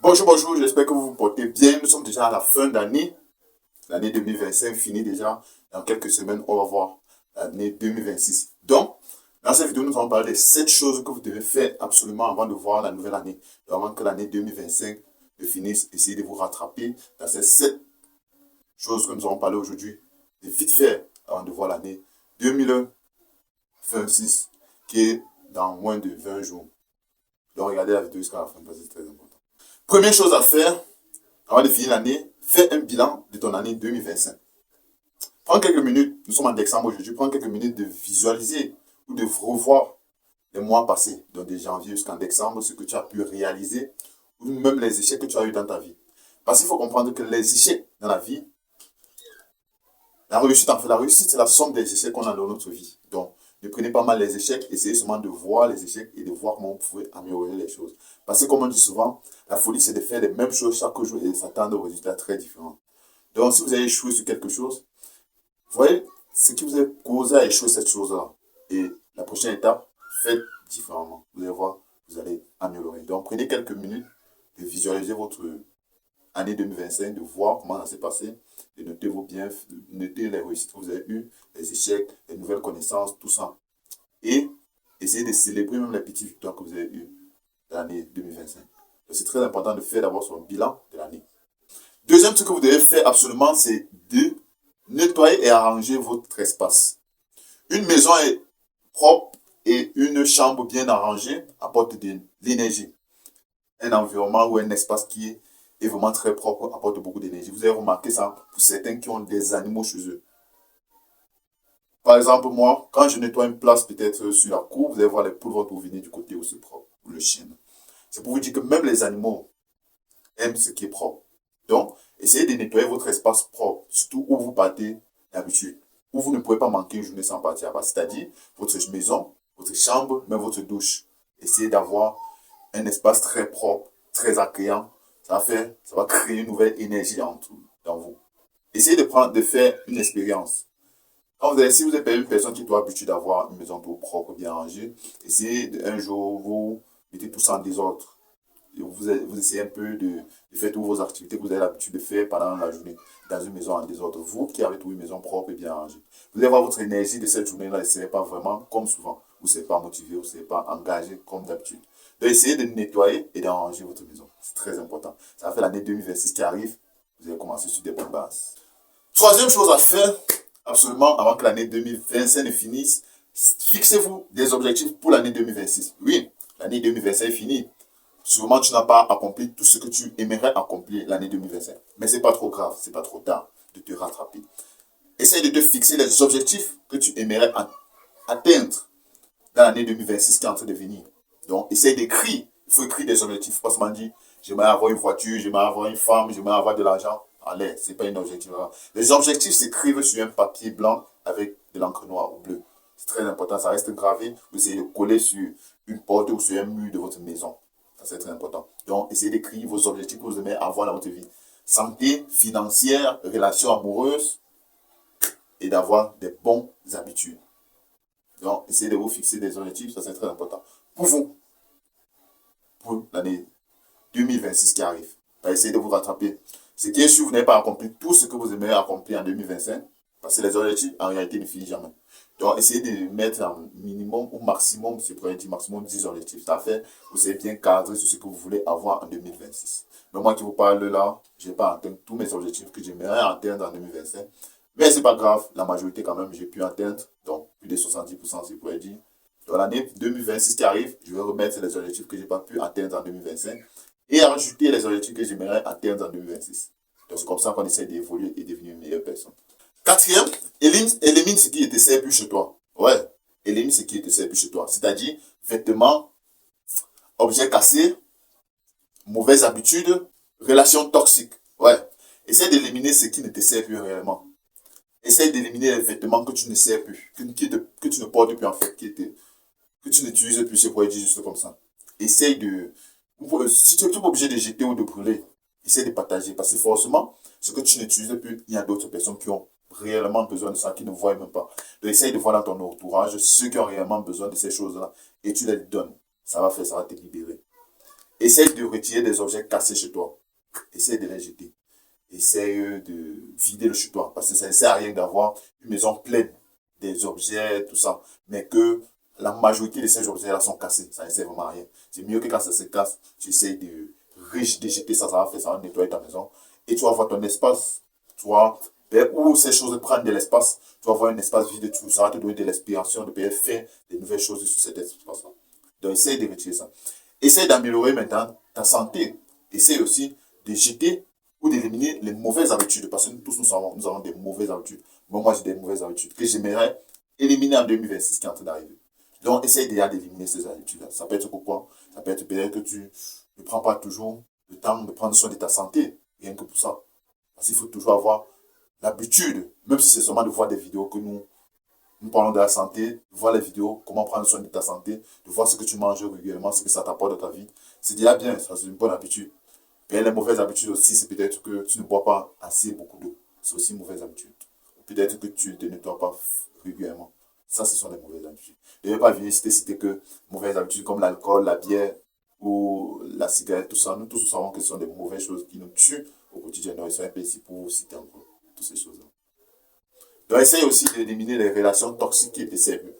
Bonjour, bonjour, j'espère que vous vous portez bien. Nous sommes déjà à la fin d'année. L'année 2025 finit déjà. Dans quelques semaines, on va voir l'année 2026. Donc, dans cette vidéo, nous allons parler des 7 choses que vous devez faire absolument avant de voir la nouvelle année. Avant que l'année 2025 ne finisse, essayez de vous rattraper dans ces 7 choses que nous allons parler aujourd'hui. De vite faire avant de voir l'année 2026 qui est dans moins de 20 jours. Donc, regardez la vidéo jusqu'à la fin parce que c'est très important. Première chose à faire, avant de finir l'année, fais un bilan de ton année 2025. Prends quelques minutes, nous sommes en décembre aujourd'hui, prends quelques minutes de visualiser ou de revoir les mois passés, donc de janvier jusqu'en décembre, ce que tu as pu réaliser, ou même les échecs que tu as eu dans ta vie. Parce qu'il faut comprendre que les échecs dans la vie, la réussite, c'est la somme des échecs qu'on a dans notre vie. Donc, ne prenez pas mal les échecs, essayez seulement de voir les échecs et de voir comment vous pouvez améliorer les choses. Parce que comme on dit souvent, la folie c'est de faire les mêmes choses chaque jour et de s'attendre aux résultats très différents. Donc si vous avez échoué sur quelque chose, voyez ce qui vous a causé à échouer cette chose-là. Et la prochaine étape, faites différemment. Vous allez voir, vous allez améliorer. Donc prenez quelques minutes de visualiser votre année 2025, de voir comment ça s'est passé, de noter vos bienfaits, de noter les réussites que vous avez eues, les échecs, les nouvelles connaissances, tout ça. Et essayez de célébrer même les petites victoires que vous avez eues dans l'année 2025. C'est très important de faire d'abord son bilan de l'année. Deuxième truc que vous devez faire absolument, c'est de nettoyer et arranger votre espace. Une maison est propre et une chambre bien arrangée apporte de l'énergie. Un environnement ou un espace qui est vraiment très propre apporte beaucoup d'énergie. Vous avez remarqué ça pour certains qui ont des animaux chez eux. Par exemple, moi, quand je nettoie une place peut-être sur la cour, vous allez voir les poules vont venir du côté où c'est propre, ou le chien. C'est pour vous dire que même les animaux aiment ce qui est propre. Donc, essayez de nettoyer votre espace propre, surtout où vous partez d'habitude, où vous ne pouvez pas manquer une journée sans partir. C'est-à-dire votre maison, votre chambre, même votre douche. Essayez d'avoir un espace très propre, très accueillant. Ça va créer une nouvelle énergie dans vous. Essayez de faire une expérience. Si vous êtes une personne qui doit habituer d'avoir une maison tout propre, bien rangée, essayez un jour, vous mettez tout ça en désordre. Et vous essayez un peu de faire toutes vos activités que vous avez l'habitude de faire pendant la journée dans une maison en désordre. Vous qui avez trouvé une maison propre et bien rangée. Vous allez voir votre énergie de cette journée-là, ne serait pas vraiment comme souvent. Vous ne serez pas motivé, vous ne serez pas engagé comme d'habitude. Donc essayez de nettoyer et d'arranger votre maison. C'est très important. Ça fait l'année 2026 qui arrive. Vous allez commencer sur des bonnes bases. Troisième chose à faire, absolument, avant que l'année 2025 ne finisse, fixez-vous des objectifs pour l'année 2026. Oui, l'année 2025 est finie. Sûrement, tu n'as pas accompli tout ce que tu aimerais accomplir l'année 2025. Mais ce n'est pas trop grave, ce n'est pas trop tard de te rattraper. Essaye de te fixer les objectifs que tu aimerais atteindre dans l'année 2026 qui est en train de venir. Donc, essaye d'écrire. Il faut écrire des objectifs. Pas seulement dire, j'aimerais avoir une voiture, j'aimerais avoir une femme, j'aimerais avoir de l'argent. Allez, ce n'est pas un objectif. Les objectifs s'écrivent sur un papier blanc avec de l'encre noire ou bleue. C'est très important, ça reste gravé. Vous essayez de coller sur une porte ou sur un mur de votre maison. C'est très important. Donc, essayez d'écrire vos objectifs que vous aimez avoir dans votre vie. Santé, financière, relations amoureuses et d'avoir des bonnes habitudes. Donc, essayez de vous fixer des objectifs, ça c'est très important. Pour vous, pour l'année 2026 qui arrive, essayez de vous rattraper. Ce qui est sûr, vous n'avez pas accompli tout ce que vous aimeriez accomplir en 2025, parce que les objectifs, en réalité, ne finissent jamais. Donc, essayez de mettre un minimum ou maximum, si vous pouvez dire maximum 10 objectifs. Ça fait, vous savez bien cadrer sur ce que vous voulez avoir en 2026. Mais moi qui vous parle là, je n'ai pas atteint tous mes objectifs que j'aimerais atteindre en 2025. Mais ce n'est pas grave, la majorité quand même, j'ai pu atteindre. Donc, plus de 70%, si vous pouvez dire. Dans l'année 2026 qui arrive, je vais remettre les objectifs que je n'ai pas pu atteindre en 2025 et ajouter les objectifs que j'aimerais atteindre en 2026. Donc, c'est comme ça qu'on essaie d'évoluer et devenir une meilleure personne. Quatrième, élimine ce qui ne te sert plus chez toi. Ouais, élimine ce qui ne te sert plus chez toi. C'est-à-dire, vêtements, objets cassés, mauvaises habitudes, relations toxiques. Ouais, essaie d'éliminer ce qui ne te sert plus réellement. Essaie d'éliminer les vêtements que tu ne sers plus, que tu ne portes plus en fait, que tu n'utilises plus, c'est pour dire juste comme ça. Essaye de... Si tu n'es pas obligé de jeter ou de brûler, essaye de partager. Parce que forcément, ce que tu n'utilises plus, il y a d'autres personnes qui ont réellement besoin de ça, qui ne voient même pas. Donc, essaye de voir dans ton entourage ceux qui ont réellement besoin de ces choses-là et tu les donnes. Ça va te libérer. Essaye de retirer des objets cassés chez toi. Essaye de les jeter. Essaye de vider le chez toi. Parce que ça ne sert à rien d'avoir une maison pleine des objets, tout ça. Mais que la majorité de ces objets-là sont cassés. Ça ne sert vraiment à rien. C'est mieux que quand ça se casse, tu essayes de jeter ça, ça va faire, ça va nettoyer ta maison. Et tu vas voir ton espace. Tu vois, où ces choses prennent de l'espace, tu vas avoir un espace vide, tout ça va te donner de l'inspiration de pouvoir faire de nouvelles choses sur cet espace-là. Donc, essaye de retirer ça. Essaye d'améliorer maintenant ta santé. Essaye aussi de jeter ou d'éliminer les mauvaises habitudes. Parce que nous tous, nous avons des mauvaises habitudes. Moi, j'ai des mauvaises habitudes que j'aimerais éliminer en 2026 qui est en train d'arriver. Donc, essaye déjà d'éliminer ces habitudes-là. Ça peut être pourquoi? Ça peut être peut-être que tu ne prends pas toujours le temps de prendre soin de ta santé. Rien que pour ça. Parce qu'il faut toujours avoir l'habitude, même si c'est seulement de voir des vidéos que nous parlons de la santé, de voir les vidéos, comment prendre soin de ta santé, de voir ce que tu manges régulièrement, ce que ça t'apporte dans ta vie. C'est déjà bien, ça c'est une bonne habitude. Mais les mauvaises habitudes aussi, c'est peut-être que tu ne bois pas assez beaucoup d'eau. C'est aussi une mauvaise habitude. Peut-être que tu ne te nettoies pas régulièrement. Ça, ce sont des mauvaises habitudes. Je ne vais pas venir citer que mauvaises habitudes comme l'alcool, la bière ou la cigarette, tout ça. Nous tous nous savons que ce sont des mauvaises choses qui nous tuent au quotidien. Donc, ils sont un peu ici pour citer encore toutes ces choses-là. Donc, essaye aussi d'éliminer les relations toxiques et sérieuses.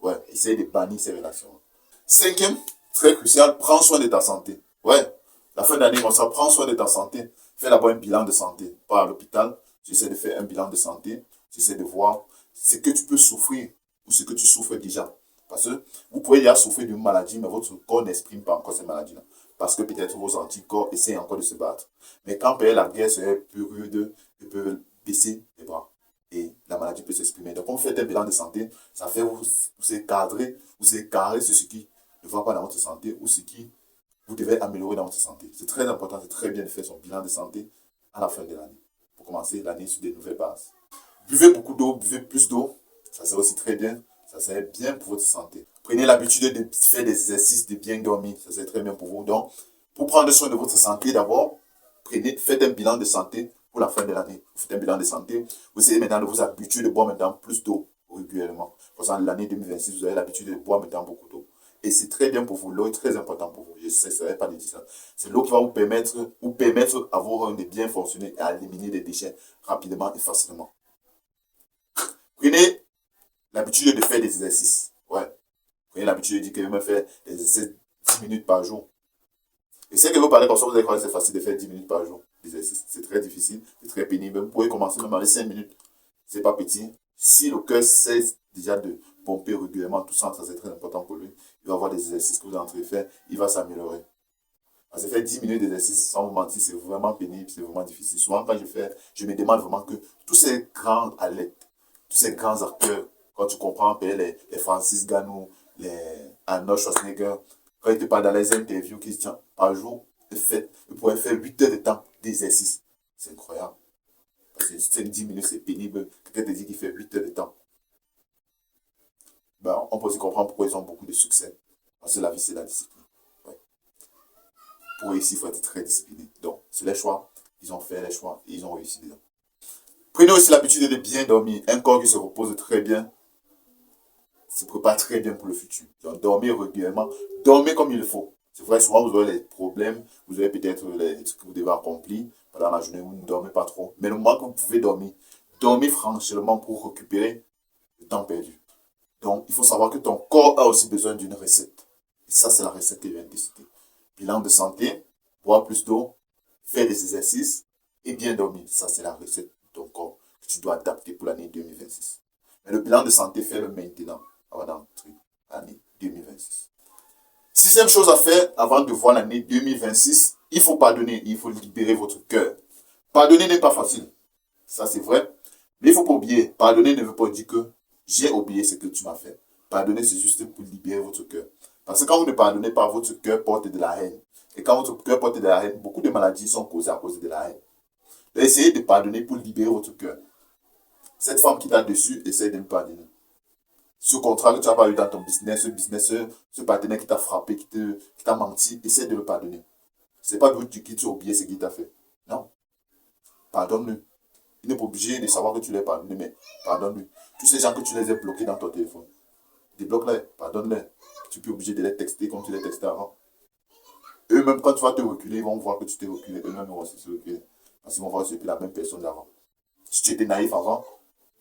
Ouais, essaye de bannir ces relations. Cinquième, très crucial, prends soin de ta santé. Ouais, la fin d'année, ça, prends soin de ta santé. Fais d'abord un bilan de santé. Pas à l'hôpital, j'essaie de faire un bilan de santé. J'essaie de voir ce que tu peux souffrir ou ce que tu souffres déjà. Parce que vous pouvez déjà souffrir d'une maladie, mais votre corps n'exprime pas encore cette maladie-là. Parce que peut-être vos anticorps essaient encore de se battre. Mais quand la guerre serait plus rude, ils peuvent baisser les bras. Et la maladie peut s'exprimer. Donc, quand vous faites un bilan de santé, ça fait vous cadrer, vous écarrer sur ce qui ne va pas dans votre santé ou ce qui vous devez améliorer dans votre santé. C'est très important, c'est très bien de faire son bilan de santé à la fin de l'année. Pour commencer l'année sur des nouvelles bases. Buvez beaucoup d'eau, buvez plus d'eau. Ça serait aussi très bien. Ça serait bien pour votre santé. Prenez l'habitude de faire des exercices, de bien dormir. Ça serait très bien pour vous. Donc, pour prendre soin de votre santé, d'abord, faites un bilan de santé pour la fin de l'année. Vous faites un bilan de santé. Vous essayez maintenant de vous habituer de boire maintenant plus d'eau régulièrement. Pour ça, l'année 2026, vous avez l'habitude de boire maintenant beaucoup d'eau. Et c'est très bien pour vous. L'eau est très important pour vous. Je ne cesserai pas de dire ça. C'est l'eau qui va vous permettre à vos reins de bien fonctionner et à éliminer des déchets rapidement et facilement. Prenez l'habitude de faire des exercices. Ouais. Prenez l'habitude de dire que je vais faire des exercices 10 minutes par jour. Et c'est que vous parlez comme ça, vous allez croire que c'est facile de faire 10 minutes par jour d'exercice. C'est très difficile, c'est très pénible. Vous pouvez commencer même avec 5 minutes. C'est pas petit. Si le cœur cesse déjà de pomper régulièrement, tout ça, c'est très important pour lui. Il va avoir des exercices que vous êtes en train de faire, il va s'améliorer. Parce que faire 10 minutes d'exercice, sans vous mentir, c'est vraiment pénible, c'est vraiment difficile. Souvent, quand je me demande vraiment que tous ces grands athlètes, tous ces grands acteurs, quand tu comprends, les Francis Ngannou, les Arnold Schwarzenegger, quand ils te parlent dans les interviews qu'ils tiennent par jour, ils pourraient faire 8 heures de temps d'exercice. C'est incroyable. Parce que 10 minutes, c'est pénible. Quelqu'un te dit qu'il fait 8 heures de temps. Ben, on peut aussi comprendre pourquoi ils ont beaucoup de succès. Parce que la vie, c'est la discipline. Ouais. Pour réussir, il faut être très discipliné. Donc, c'est les choix. Ils ont fait les choix et ils ont réussi dedans. Prenez aussi l'habitude de bien dormir. Un corps qui se repose très bien se prépare très bien pour le futur. Donc, dormir régulièrement. Dormez comme il faut. C'est vrai, souvent, vous aurez les problèmes. Vous avez peut-être les trucs que vous devez accomplir pendant la journée. Vous ne dormez pas trop. Mais le moment que vous pouvez dormir, dormez franchement pour récupérer le temps perdu. Donc, il faut savoir que ton corps a aussi besoin d'une recette. Et ça, c'est la recette que je viens de citer. Bilan de santé, boire plus d'eau, faire des exercices et bien dormir. Ça, c'est la recette de ton corps que tu dois adapter pour l'année 2026. Mais le bilan de santé, fais-le maintenant avant d'entrer l'année 2026. Sixième chose à faire avant de voir l'année 2026, il faut pardonner, il faut libérer votre cœur. Pardonner n'est pas facile. Ça, c'est vrai. Mais il ne faut pas oublier. Pardonner ne veut pas dire que j'ai oublié ce que tu m'as fait. Pardonner, c'est juste pour libérer votre cœur. Parce que quand vous ne pardonnez pas, votre cœur porte de la haine. Et quand votre cœur porte de la haine, beaucoup de maladies sont causées à cause de la haine. Donc, essayez de pardonner pour libérer votre cœur. Cette femme qui t'a dessus, essaye de me pardonner. Ce contrat que tu n'as pas eu dans ton business, ce partenaire qui t'a frappé, qui t'a menti, essaye de le pardonner. Ce n'est pas vous qui tu as oublié ce qu'il t'a fait. Non. Pardonne-le. Il n'est pas obligé de savoir que tu l'as pardonné, mais pardonne-lui. Tous ces gens que tu les as bloqués dans ton téléphone, débloque-les, pardonne-les. Tu peux obligé de les texter comme tu les textais avant. Eux-mêmes, quand tu vas te reculer, ils vont voir que tu t'es reculé. Eux-mêmes vont aussi se reculer. Parce qu'ils vont voir que tu n'es plus la même personne d'avant. Si tu étais naïf avant,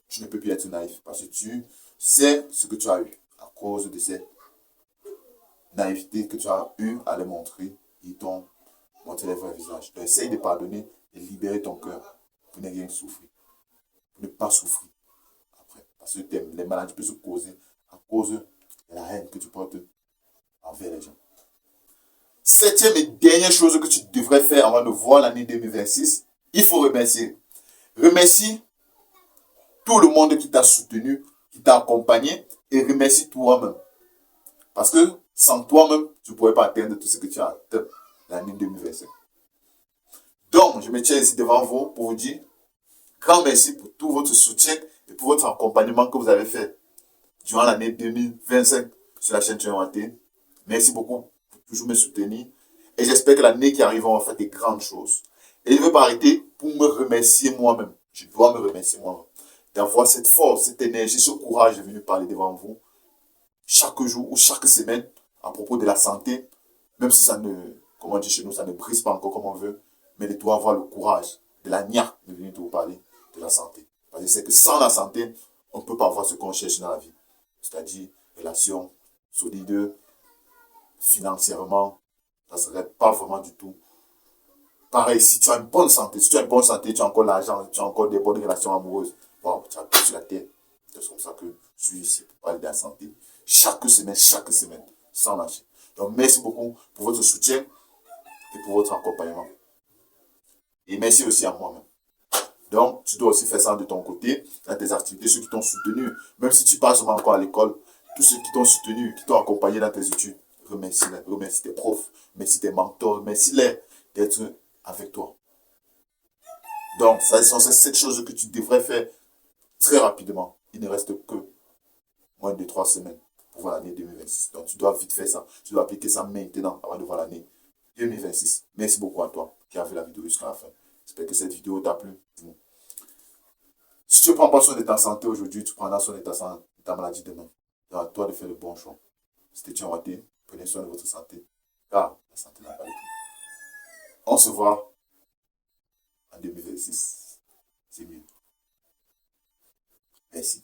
tu ne peux plus être naïf. Parce que tu sais ce que tu as eu à cause de cette naïveté que tu as eu à les montrer. Ils t'ont montré les vrais visages. Donc, essaye de pardonner et libérer ton cœur pour ne rien souffrir. Pour ne pas souffrir après. Parce que les maladies peuvent se causer à cause de la haine que tu portes envers les gens. Septième et dernière chose que tu devrais faire avant de voir l'année 2026, il faut remercier. Remercie tout le monde qui t'a soutenu, qui t'a accompagné, et remercie toi-même. Parce que sans toi-même, tu ne pourrais pas atteindre tout ce que tu as atteint l'année 2025. Donc, je me tiens ici devant vous pour vous dire grand merci pour tout votre soutien et pour votre accompagnement que vous avez fait durant l'année 2025 sur la chaîne Tuenwaté. Merci beaucoup pour toujours me soutenir. Et j'espère que l'année qui arrive, on va faire des grandes choses. Et je ne veux pas arrêter pour me remercier moi-même. Je dois me remercier moi-même. D'avoir cette force, cette énergie, ce courage de venir parler devant vous chaque jour ou chaque semaine à propos de la santé. Même si ça ne, comment on dit chez nous, ça ne brise pas encore comme on veut. Mais je dois avoir le courage de la niaque de venir vous parler de la santé. Parce que c'est que sans la santé, on ne peut pas avoir ce qu'on cherche dans la vie. C'est-à-dire, relations solides, financièrement, ça ne serait pas vraiment du tout. Pareil, si tu as une bonne santé, tu as encore l'argent, tu as encore des bonnes relations amoureuses, bon, tu as tout sur la tête. C'est comme ça que je suis ici pour parler de la santé. Chaque semaine, sans lâcher. Donc, merci beaucoup pour votre soutien et pour votre accompagnement. Et merci aussi à moi-même. Donc, tu dois aussi faire ça de ton côté, dans tes activités, ceux qui t'ont soutenu, même si tu passes seulement encore à l'école, tous ceux qui t'ont soutenu, qui t'ont accompagné dans tes études, remercie-les, remercie tes profs, remercie tes mentors, remercie-les d'être avec toi. Donc, ça sont ces 7 choses que tu devrais faire très rapidement. Il ne reste que moins de 3 semaines pour voir l'année 2026. Donc, tu dois vite faire ça. Tu dois appliquer ça maintenant avant de voir l'année 2026. Merci beaucoup à toi qui a vu la vidéo jusqu'à la fin. J'espère que cette vidéo t'a plu. Si tu ne prends pas soin de ta santé aujourd'hui, tu prendras soin de ta maladie demain. Donc, à toi de faire le bon choix. C'était Tuenwaté. Prenez soin de votre santé. Car la santé n'a pas de prix. On se voit en 2026. C'est mieux. Merci.